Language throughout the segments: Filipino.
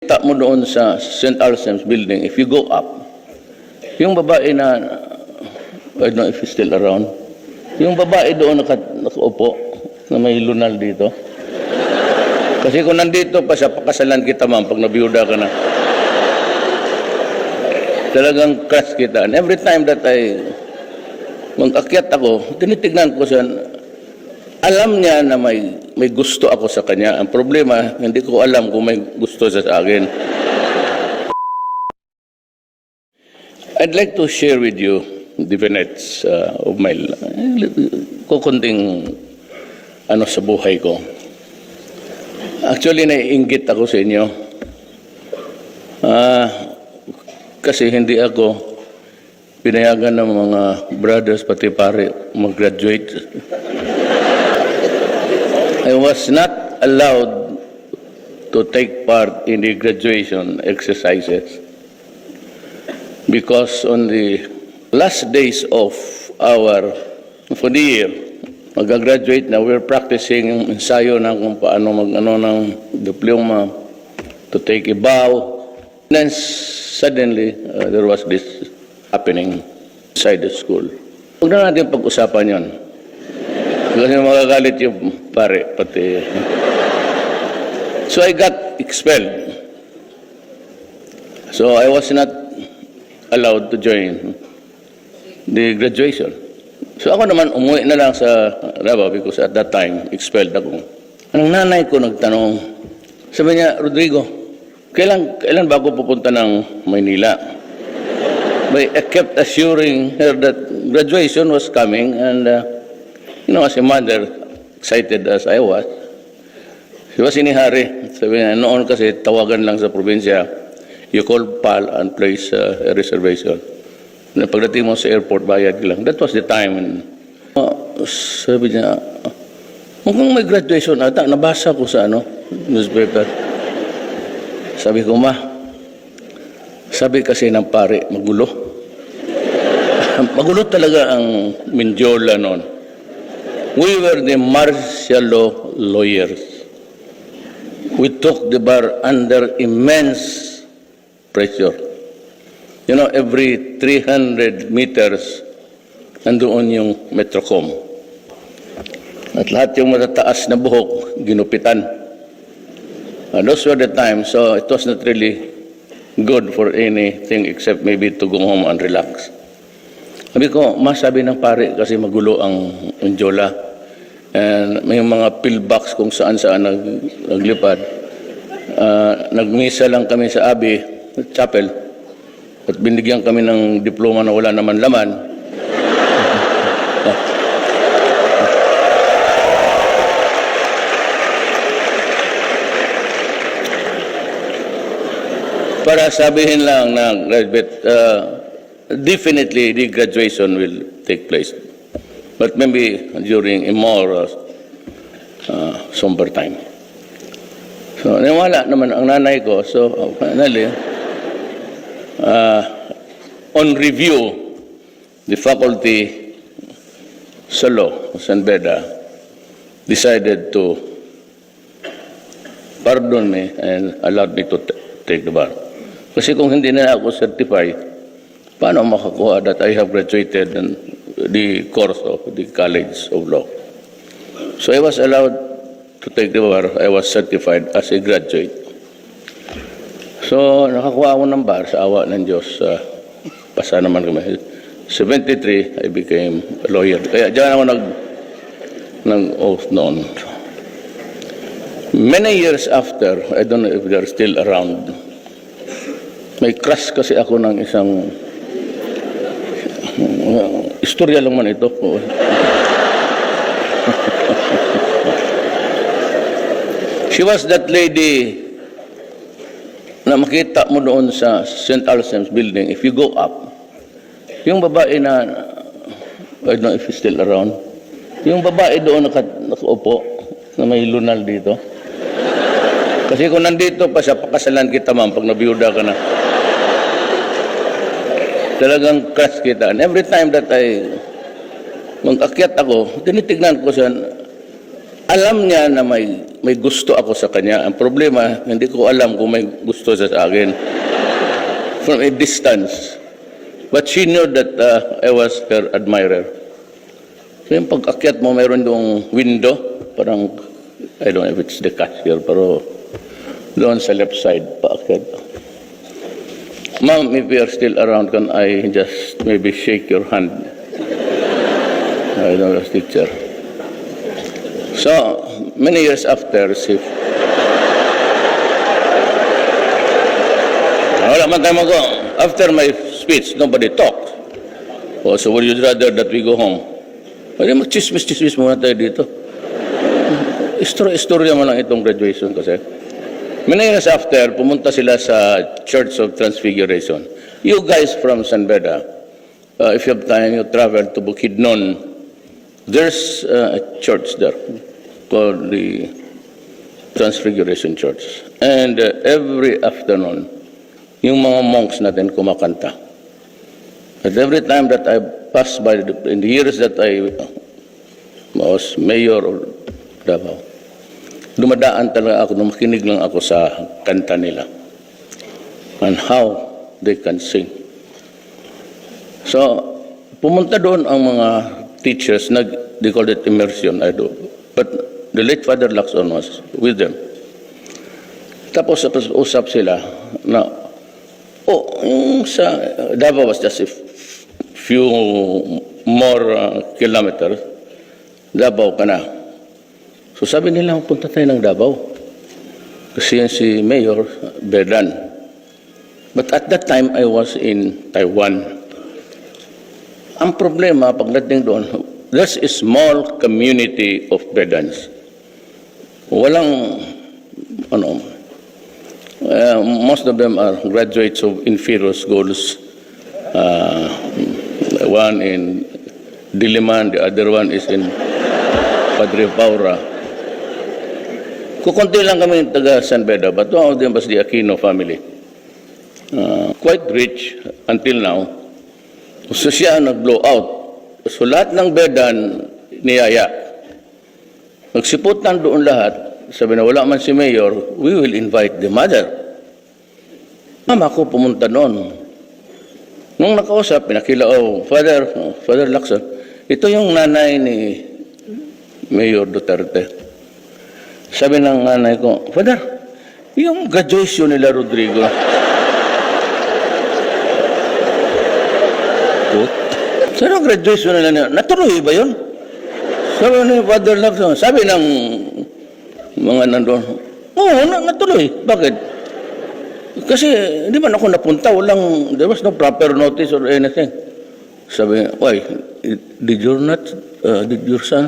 makita mo doon sa St. Alsem's building, if you go up, yung babae na, I don't know if he's still around, yung babae doon nakaupo, na may lunal dito. Kasi kung nandito pa siya, pakasalan kita ma'am, pag nabiyuda ka na. Talagang crush kita. And every time that mag-akyat ako, tinitignan ko siya, alam niya na may gusto ako sa kanya. Ang problema, hindi ko alam kung may gusto siya sa akin. I'd like to share with you the vignettes of my kukunting sa buhay ko. Actually, naiinggit ako sa inyo. Kasi hindi ako pinayagan ng mga brothers pati pare mag-graduate. I was not allowed to take part in the graduation exercises because on the last days of for the year, mag-graduate na, we're practicing yung ensayo ng kung paano ng diploma, to take a bow. And then suddenly, there was this happening inside the school. Huwag na natin pag-usapan yon. Kasi magagalit yung pare, pati. So I got expelled. So I was not allowed to join the graduation. So ako naman umuwi na lang sa Davao because at that time, expelled ako. Ang nanay ko nagtanong, sabi niya, Rodrigo, kailan ba ako pupunta ng Maynila? But I kept assuring her that graduation was coming and, as a mother, excited as I was, she was inihari. Sabi niya, noon kasi tawagan lang sa probinsya, you call PAL and place a reservation. Pagdating mo sa airport, bayad lang. That was the time. And, sabi niya, mukhang may graduation ata, nabasa ko sa newspaper. Sabi ko, ma, sabi kasi ng pare, magulo. Magulo talaga ang Mindiola noon. We were the martial law lawyers. We took the bar under immense pressure. You know, every 300 meters, nandoon yung Metrocom. At lahat yung matataas na buhok, ginupitan. Those were the times, so it was not really good for anything except maybe to go home and relax. Sabi ko, masabi ng pare kasi magulo ang Mindiola. And may mga pillbox kung saan-saan naglipad. Nagmisa lang kami sa Abbey Chapel at binigyan kami ng diploma na wala naman laman. Para sabihin lang na graduate, definitely the graduation will take place. But maybe during a more somber time. So, niwala naman ang nanay ko. So, finally, on review, the faculty sa law, San Beda, decided to pardon me and allowed me to take the bar. Kasi kung hindi na ako certified, paano makakuha that I have graduated in the course of the College of Law? So I was allowed to take the bar. I was certified as a graduate. So nakakuha ako ng bar sa awa ng Diyos. Pasa naman kami. 73, I became a lawyer. Kaya diyan ako nag-oath noon. Many years after, I don't know if they're still around, may crush kasi ako ng isang istorya lang man ito. She was that lady na makita mo doon sa St. Alsem's building. If you go up, yung babae na, I don't know if he's still around, yung babae doon nakaupo, na may lunal dito. Kasi kung nandito pa siya, pakasalan kita ma'am, pag nabiyuda ka na. Talagang crush kita. And every time that mag-akyat ako, tinitignan ko siya, alam niya na may may gusto ako sa kanya. Ang problema, hindi ko alam kung may gusto siya sa akin. From a distance. But she knew that I was her admirer. So yung pag-akyat mo, mayroon yung window, parang, I don't know if it's the cashier, pero doon sa left side, paakyat. Ma'am, if you are still around, can I just maybe shake your hand? I don't know, teacher. So, many years after, wala man tayo mag-go. After my speech, nobody talked. Oh, so would you rather that we go home? Pwede mag-chismis muna tayo dito. Istorya mo lang itong graduation kasi. Many years after, pumunta sila sa Church of Transfiguration. You guys from San Beda, if you have time, you travel to Bukidnon. There's a church there called the Transfiguration Church. And every afternoon, yung mga monks natin kumakanta. But every time that I passed by, in the years that I was mayor of Davao, dumadaan talaga ako, makinig lang ako sa kanta nila. And how they can sing. So, pumunta doon ang mga teachers, they called it immersion, I do. But the late Father Lacson was with them. Tapos usap sila na, yung sa Davao was just a few more kilometers, Davao ka na. So sabi nila, punta tayo ng Davao. Kasi yan si Mayor Bedan. But at that time, I was in Taiwan. Ang problema, pagdating doon, there's a small community of Bedans. Walang, most of them are graduates of inferior schools. One in Diliman, the other one is in Padre Paura. Kukunti lang kami taga San Beda, but one of them was the Aquino family. Quite rich until now. So siya nag-blow out. So lahat ng Bedan niyaya. Nagsiputan doon lahat. Sabi na wala man si Mayor, we will invite the mother. Mama ko pumunta noon. Nung nakausap, pinakila, Father Lacson, ito yung nanay ni Mayor Duterte. Sabi ng nanay ko, Father, yung graduation nila Rodrigo. Saan ang graduation nila niya? Natuloy ba yun? Sabi ni Father Lacson, sabi ng mga nandun, natuloy. Bakit? Kasi hindi man ako napunta, there was no proper notice or anything. Sabi niya, why? Did your son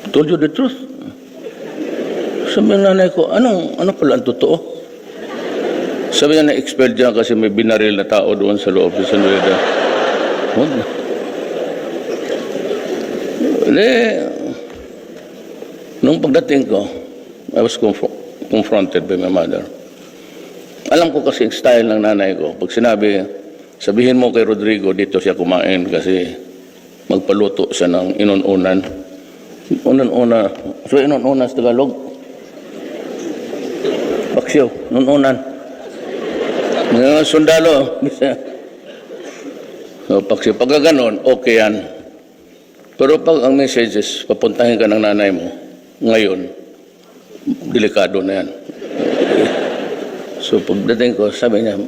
told you the truth? Sabi ng nanay ko, ano pala ang totoo? Sabi niya, na-expelled dyan kasi may binaril na tao doon sa loob sa San Beda. Nung pagdating ko, I was confronted by my mother. Alam ko kasi yung style ng nanay ko. Pag sinabi, sabihin mo kay Rodrigo, dito siya kumain kasi magpaluto siya ng inununan. Inununan. So inununan sa Tagalog? Paksiw, inununan. Sundalo. So paksiw. Pagka ganon, okay yan. Pero pag ang message is, papuntahin ka ng nanay mo, ngayon, delikado na yan. So pagdating ko, sabi niya,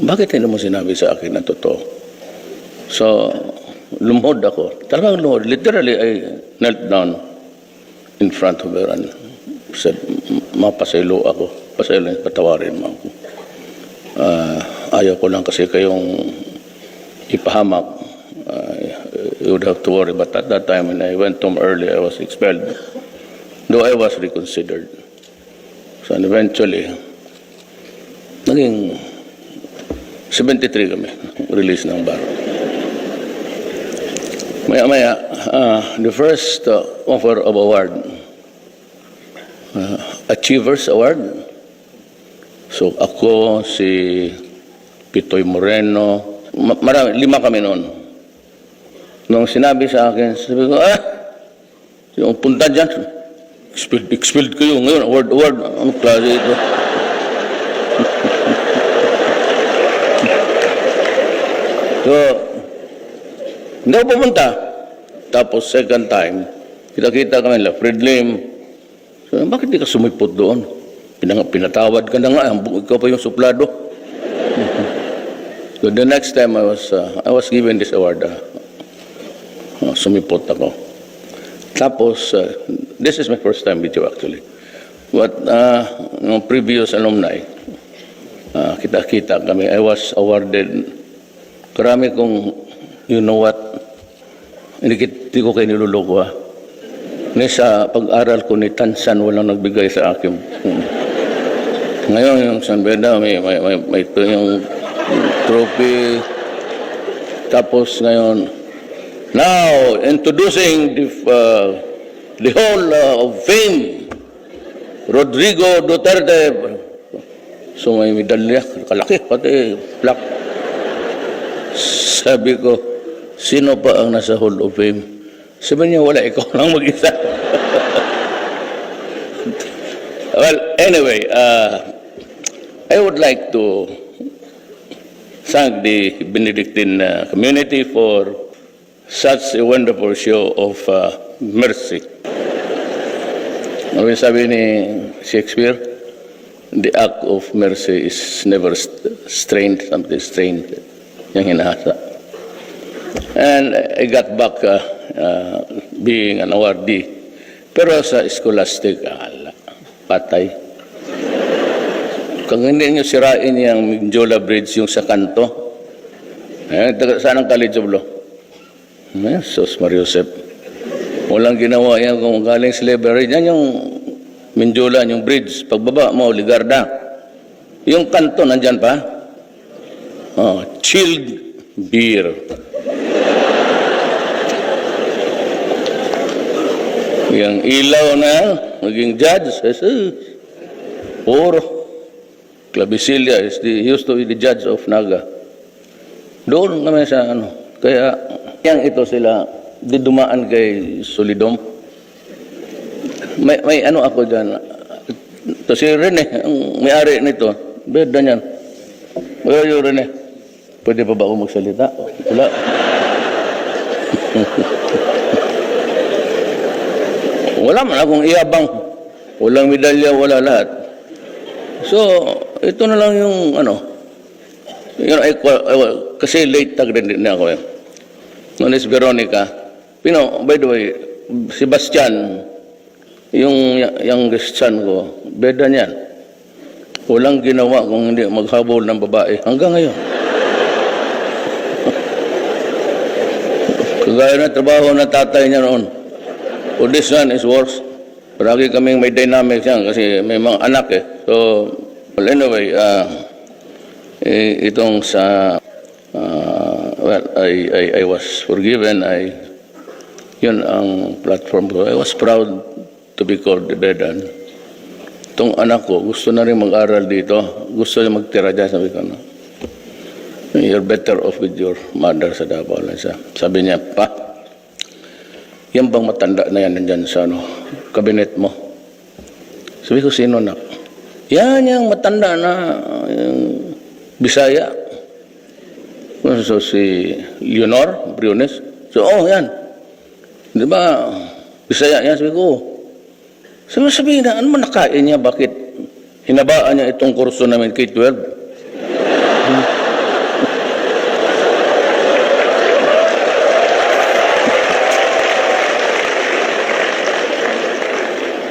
bakit hindi mo sinabi sa akin na totoo? So, lumuhod ako. Talagang lumuhod. Literally, I knelt down in front of her and said, mapasaylo ako. Pasaylo, patawarin mo ako. Ayaw ko lang kasi kayong ipahamak. You would have to worry. But at that time, when I went home early, I was expelled. Though I was reconsidered. So eventually, naging 73 kami, release ng baro. Maya-maya, the first offer of award, Achievers Award. So ako, si Pitoy Moreno, marami, 5 kami noon. Nung sinabi sa akin, sabi ko, yung punta dyan, expelled kayo ngayon, word, ang klase ito. So, hindi ako pumunta. Tapos second time, kita-kita kami nila, Fred Lim. So, bakit di ka sumipot doon? Pinatawad ka na nga, ikaw pa yung suplado. So the next time I was given this award, sumipot ako. Tapos, this is my first time with you actually. But yung previous alumni, kita-kita kami, I was awarded. Karami kong, you know what, hindi ko kayo niluloko ha. Sa pag-aral ko ni Tansan, walang nagbigay sa akin. Ngayon, yung San Beda, may ito yung trophy. Tapos ngayon, now, introducing the Hall of Fame, Rodrigo Duterte. So may medalya, kalaki, pati plaque. Sabi ko, sino pa ang nasa Hall of Fame? Sabi niya, wala, ikaw lang mag-isa. Well, anyway, I would like to thank the Benedictine community for such a wonderful show of mercy. Sabi ni Shakespeare, the act of mercy is never strained, something strained, yung hinahasa. And I got back being an awardee. Pero sa scholastic, patay. Kung hindi nyo sirain yung Mindiola Bridge, yung sa kanto, saan ang College of Law? Sos Mariosep. Walang ginawa yan kung galing slavery. Yan yung Mindiola, yung bridge. Pagbaba mo, Ligarda. Yung kanto, nandyan pa. Chilled beer. Yung ilaw na, naging judge. Puro. Clavicilla he used to be the judge of Naga. Doon kami sa Kaya, yang ito sila, di dumaan kay Solidom. May ako dyan. Ito si Rene, ang may-ari nito. Beda niyan. Wala yung Rene. Pwede pa ba ako magsalita? Wala. Wala man akong iyabang. Walang medalya, wala lahat. So, ito na lang yung kasi late tag din ako eh. Noon is Veronica. By the way, si Bastian, yung youngest son ko, beda niyan. Walang ginawa kung hindi maghabol ng babae. Hanggang ngayon. Kagaya na trabaho na tatay niya noon. So this one is worse. Paragi kaming may dynamics yan kasi may mga anak eh. So, well, anyway, itong sa, well, I was forgiven. Yun ang platform ko. I was proud to be called the Bedan. Itong anak ko, gusto na rin mag-aral dito. Gusto niya magtira dyan. Sabi ko, you're better off with your mother sa Davao. Sabi niya, pa, yan bang matanda na yan nandyan sa kabinet mo? Sabi ko, sino na? Yan yung matanda na Bisaya. So, si Leonor Briones. So, yan. Di ba, Bisaya yan? Sabi ko, sabihin na, ano man nakain niya? Bakit hinabaan niya itong kurso namin K-12?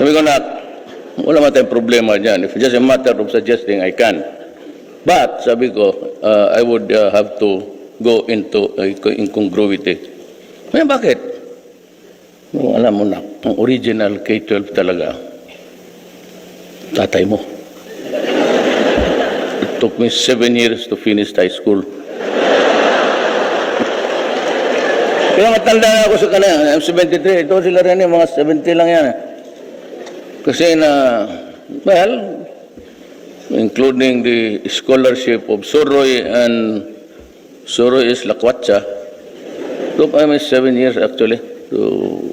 Sabi ko na, wala man tayong problema dyan. If it's just a matter of suggesting, I can. But, sabi ko, I would have to go into incongruity. Ngayon, bakit? Alam mo na, ang original K-12 talaga, tatay mo. It took me 7 years to finish high school. Kaya matanda na ako sa kanila. I'm 73. Ito sila rin mga 70 lang yan. Kasi well, including the scholarship of Soroy, and Soroy is Lakwatsa. Took me 7 years actually to